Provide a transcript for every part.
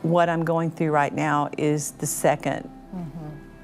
what I'm going through right now is the second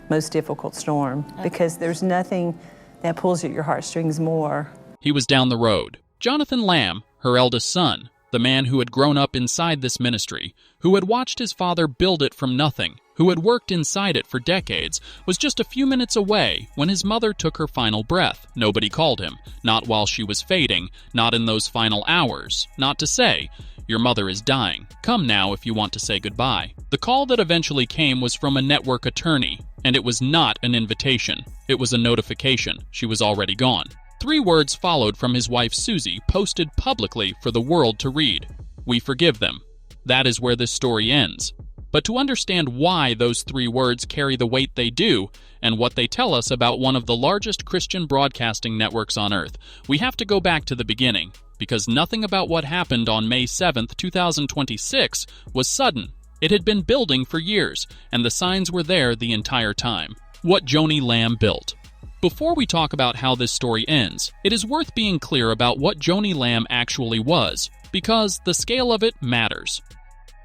most difficult storm, because there's nothing that pulls at your heartstrings more. He was down the road. Jonathan Lamb, her eldest son, the man who had grown up inside this ministry, who had watched his father build it from nothing, who had worked inside it for decades, was just a few minutes away when his mother took her final breath. Nobody called him, not while she was fading, not in those final hours, not to say, "Your mother is dying. Come now if you want to say goodbye." The call that eventually came was from a network attorney, and it was not an invitation. It was a notification. She was already gone. 3 words followed from his wife Susie, posted publicly for the world to read. "We forgive them." That is where this story ends. But to understand why those 3 words carry the weight they do, and what they tell us about one of the largest Christian broadcasting networks on earth, we have to go back to the beginning, because nothing about what happened on May 7th, 2026 was sudden. It had been building for years, and the signs were there the entire time. What Joni Lamb built. Before we talk about how this story ends, it is worth being clear about what Joni Lamb actually was, because the scale of it matters.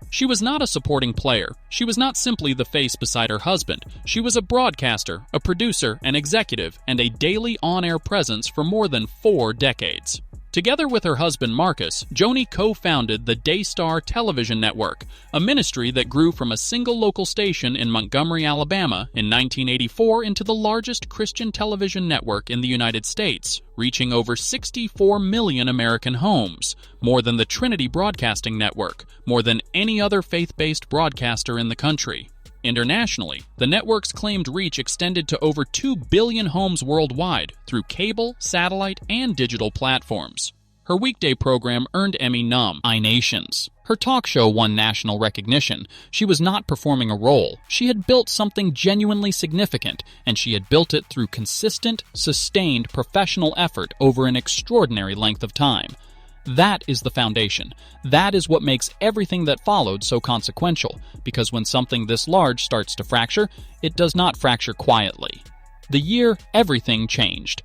She was not a supporting player. She was not simply the face beside her husband. She was a broadcaster, a producer, an executive, and a daily on-air presence for more than 4 decades. Together with her husband Marcus, Joni co-founded the Daystar Television Network, a ministry that grew from a single local station in Montgomery, Alabama in 1984 into the largest Christian television network in the United States, reaching over 64 million American homes, more than the Trinity Broadcasting Network, more than any other faith-based broadcaster in the country. Internationally, the network's claimed reach extended to over 2 billion homes worldwide through cable, satellite, and digital platforms. Her weekday program earned Emmy nominations. Her talk show won national recognition. She was not performing a role. She had built something genuinely significant, and she had built it through consistent, sustained professional effort over an extraordinary length of time. That is the foundation. That is what makes everything that followed so consequential, because when something this large starts to fracture, it does not fracture quietly. The year everything changed.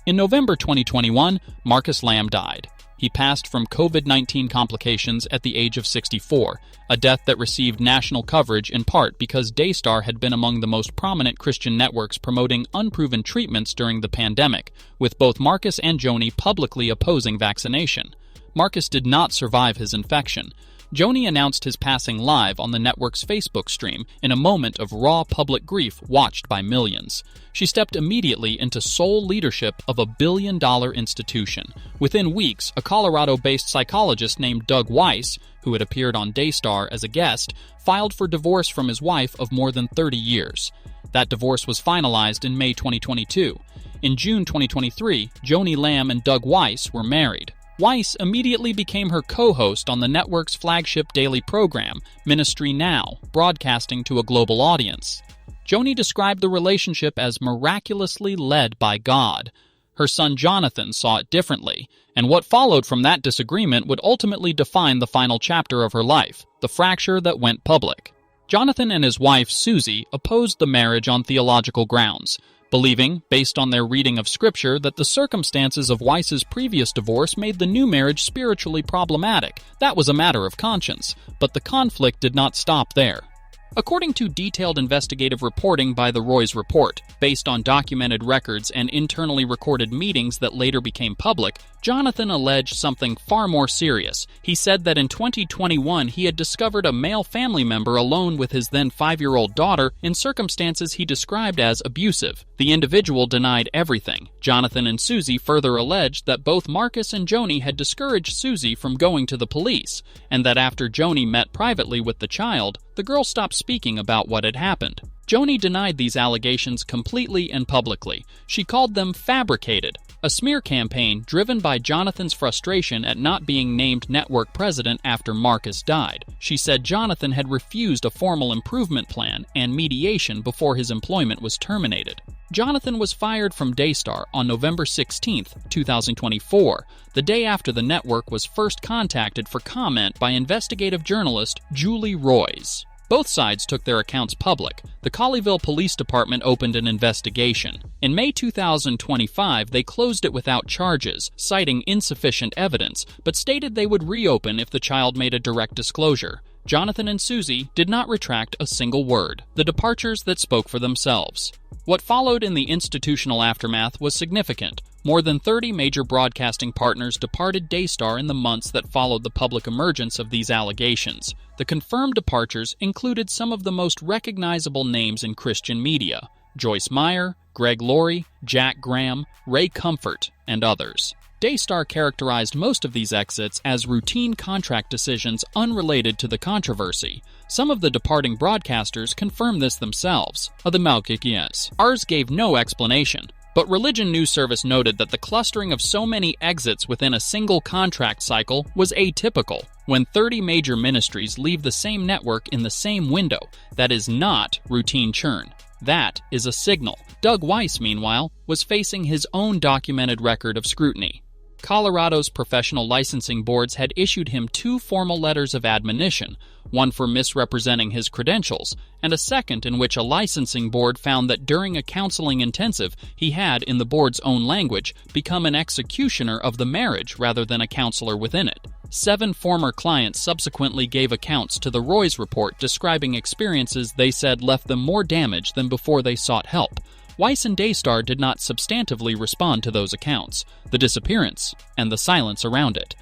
In November 2021, Marcus Lamb died. He passed from COVID-19 complications at the age of 64, a death that received national coverage in part because Daystar had been among the most prominent Christian networks promoting unproven treatments during the pandemic, with both Marcus and Joni publicly opposing vaccination. Marcus did not survive his infection. Joni announced his passing live on the network's Facebook stream in a moment of raw public grief watched by millions. She stepped immediately into sole leadership of a billion-dollar institution. Within weeks, a Colorado-based psychologist named Doug Weiss, who had appeared on Daystar as a guest, filed for divorce from his wife of more than 30 years. That divorce was finalized in May 2022. In June 2023, Joni Lamb and Doug Weiss were married. Weiss immediately became her co-host on the network's flagship daily program, Ministry Now, broadcasting to a global audience. Joni described the relationship as miraculously led by God. Her son Jonathan saw it differently, and what followed from that disagreement would ultimately define the final chapter of her life, the fracture that went public. Jonathan and his wife, Susie, opposed the marriage on theological grounds, believing, based on their reading of Scripture, that the circumstances of Weiss's previous divorce made the new marriage spiritually problematic. That was a matter of conscience, but the conflict did not stop there. According to detailed investigative reporting by the Roy's Report, based on documented records and internally recorded meetings that later became public, Jonathan alleged something far more serious. He said that in 2021 he had discovered a male family member alone with his then 5-year-old daughter in circumstances he described as abusive. The individual denied everything. Jonathan and Susie further alleged that both Marcus and Joni had discouraged Susie from going to the police, and that after Joni met privately with the child, the girl stopped speaking about what had happened. Joni denied these allegations completely and publicly. She called them fabricated, a smear campaign driven by Jonathan's frustration at not being named network president after Marcus died. She said Jonathan had refused a formal improvement plan and mediation before his employment was terminated. Jonathan was fired from Daystar on November 16, 2024, the day after the network was first contacted for comment by investigative journalist Julie Roys. Both sides took their accounts public. The Colleyville Police Department opened an investigation. In May 2025, they closed it without charges, citing insufficient evidence, but stated they would reopen if the child made a direct disclosure. Jonathan and Susie did not retract a single word, the departures that spoke for themselves. What followed in the institutional aftermath was significant. More than 30 major broadcasting partners departed Daystar in the months that followed the public emergence of these allegations. The confirmed departures included some of the most recognizable names in Christian media: Joyce Meyer, Greg Laurie, Jack Graham, Ray Comfort, and others. Daystar characterized most of these exits as routine contract decisions unrelated to the controversy. Some of the departing broadcasters confirmed this themselves. Ours gave no explanation, but Religion News Service noted that the clustering of so many exits within a single contract cycle was atypical. When 30 major ministries leave the same network in the same window, that is not routine churn. That is a signal. Doug Weiss, meanwhile, was facing his own documented record of scrutiny. Colorado's professional licensing boards had issued him 2 formal letters of admonition, one for misrepresenting his credentials, and a second in which a licensing board found that during a counseling intensive, he had, in the board's own language, become an executioner of the marriage rather than a counselor within it. 7 former clients subsequently gave accounts to the Roy's report describing experiences they said left them more damaged than before they sought help. Weiss and Daystar did not substantively respond to those accounts, the disappearance, and the silence around it.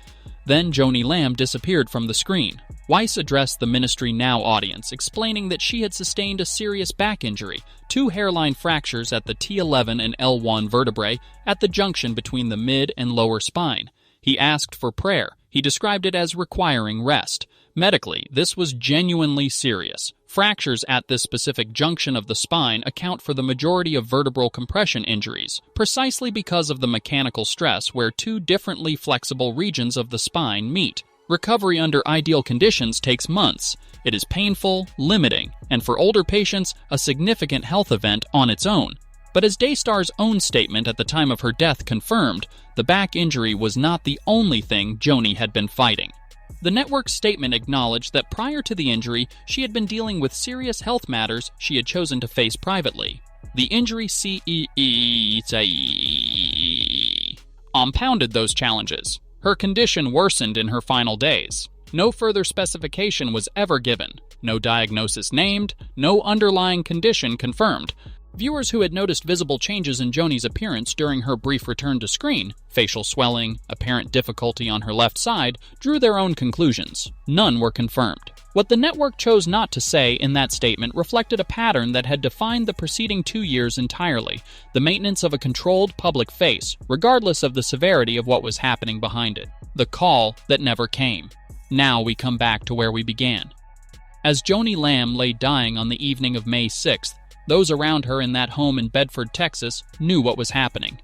Then Joni Lamb disappeared from the screen. Weiss addressed the Ministry Now audience, explaining that she had sustained a serious back injury, 2 hairline fractures at the T11 and L1 vertebrae at the junction between the mid and lower spine. He asked for prayer. He described it as requiring rest. Medically, this was genuinely serious. Fractures at this specific junction of the spine account for the majority of vertebral compression injuries, precisely because of the mechanical stress where 2 differently flexible regions of the spine meet. Recovery under ideal conditions takes months. It is painful, limiting, and for older patients, a significant health event on its own. But as Daystar's own statement at the time of her death confirmed, the back injury was not the only thing Joni had been fighting. The network's statement acknowledged that prior to the injury, she had been dealing with serious health matters she had chosen to face privately. The injury compounded those challenges. Her condition worsened in her final days. No further specification was ever given, no diagnosis named, no underlying condition confirmed. Viewers who had noticed visible changes in Joni's appearance during her brief return to screen, facial swelling, apparent difficulty on her left side, drew their own conclusions. None were confirmed. What the network chose not to say in that statement reflected a pattern that had defined the preceding 2 years entirely, the maintenance of a controlled public face, regardless of the severity of what was happening behind it. The call that never came. Now we come back to where we began. As Joni Lamb lay dying on the evening of May 6th, those around her in that home in Bedford, Texas, knew what was happening.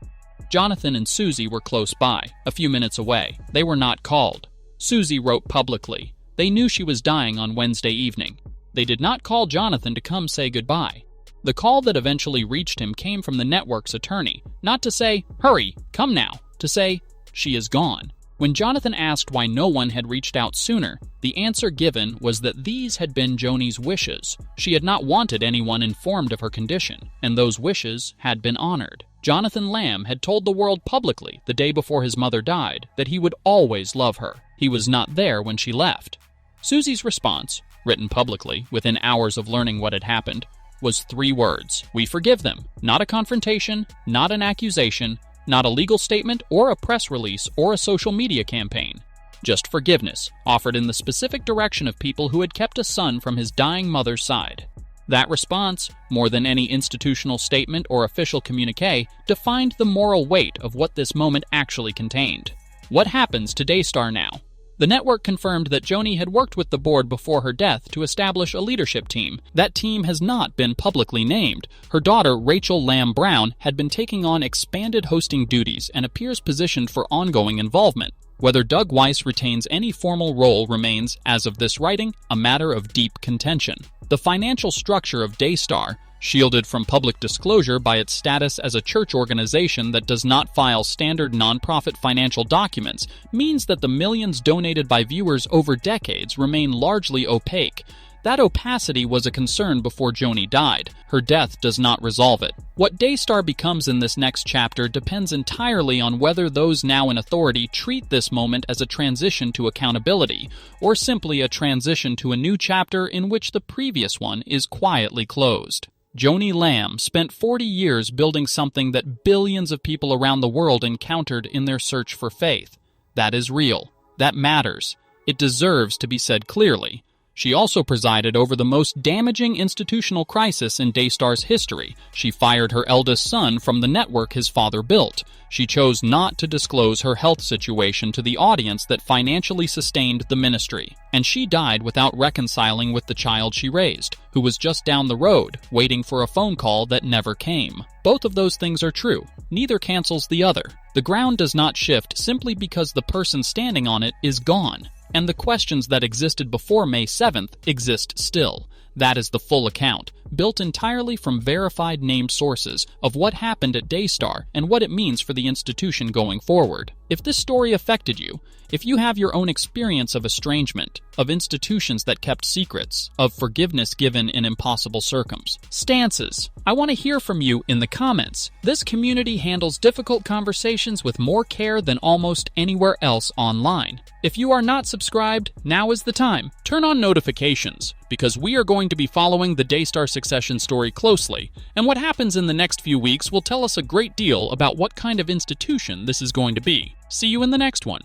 Jonathan and Susie were close by, a few minutes away. They were not called. Susie wrote publicly. They knew she was dying on Wednesday evening. They did not call Jonathan to come say goodbye. The call that eventually reached him came from the network's attorney, not to say, "Hurry, come now," to say, "She is gone." When Jonathan asked why no one had reached out sooner, the answer given was that these had been Joni's wishes. She had not wanted anyone informed of her condition, and those wishes had been honored. Jonathan Lamb had told the world publicly the day before his mother died that he would always love her. He was not there when she left. Susie's response, written publicly within hours of learning what had happened, was 3 words. "We forgive them." Not a confrontation, not an accusation, not a legal statement or a press release or a social media campaign. Just forgiveness, offered in the specific direction of people who had kept a son from his dying mother's side. That response, more than any institutional statement or official communique, defined the moral weight of what this moment actually contained. What happens to Daystar now? The network confirmed that Joni had worked with the board before her death to establish a leadership team. That team has not been publicly named. Her daughter, Rachel Lamb Brown, had been taking on expanded hosting duties and appears positioned for ongoing involvement. Whether Doug Weiss retains any formal role remains, as of this writing, a matter of deep contention. The financial structure of Daystar, shielded from public disclosure by its status as a church organization that does not file standard nonprofit financial documents, means that the millions donated by viewers over decades remain largely opaque. That opacity was a concern before Joni died. Her death does not resolve it. What Daystar becomes in this next chapter depends entirely on whether those now in authority treat this moment as a transition to accountability, or simply a transition to a new chapter in which the previous one is quietly closed. Joni Lamb spent 40 years building something that billions of people around the world encountered in their search for faith. That is real. That matters. It deserves to be said clearly. She also presided over the most damaging institutional crisis in Daystar's history. She fired her eldest son from the network his father built. She chose not to disclose her health situation to the audience that financially sustained the ministry. And she died without reconciling with the child she raised, who was just down the road, waiting for a phone call that never came. Both of those things are true. Neither cancels the other. The ground does not shift simply because the person standing on it is gone. And the questions that existed before May 7th exist still. That is the full account, built entirely from verified named sources of what happened at Daystar and what it means for the institution going forward. If this story affected you, if you have your own experience of estrangement, of institutions that kept secrets, of forgiveness given in impossible circumstances, I want to hear from you in the comments. This community handles difficult conversations with more care than almost anywhere else online. If you are not subscribed, now is the time. Turn on notifications, because we are going to be following the Daystar succession story closely, and what happens in the next few weeks will tell us a great deal about what kind of institution this is going to be. See you in the next one.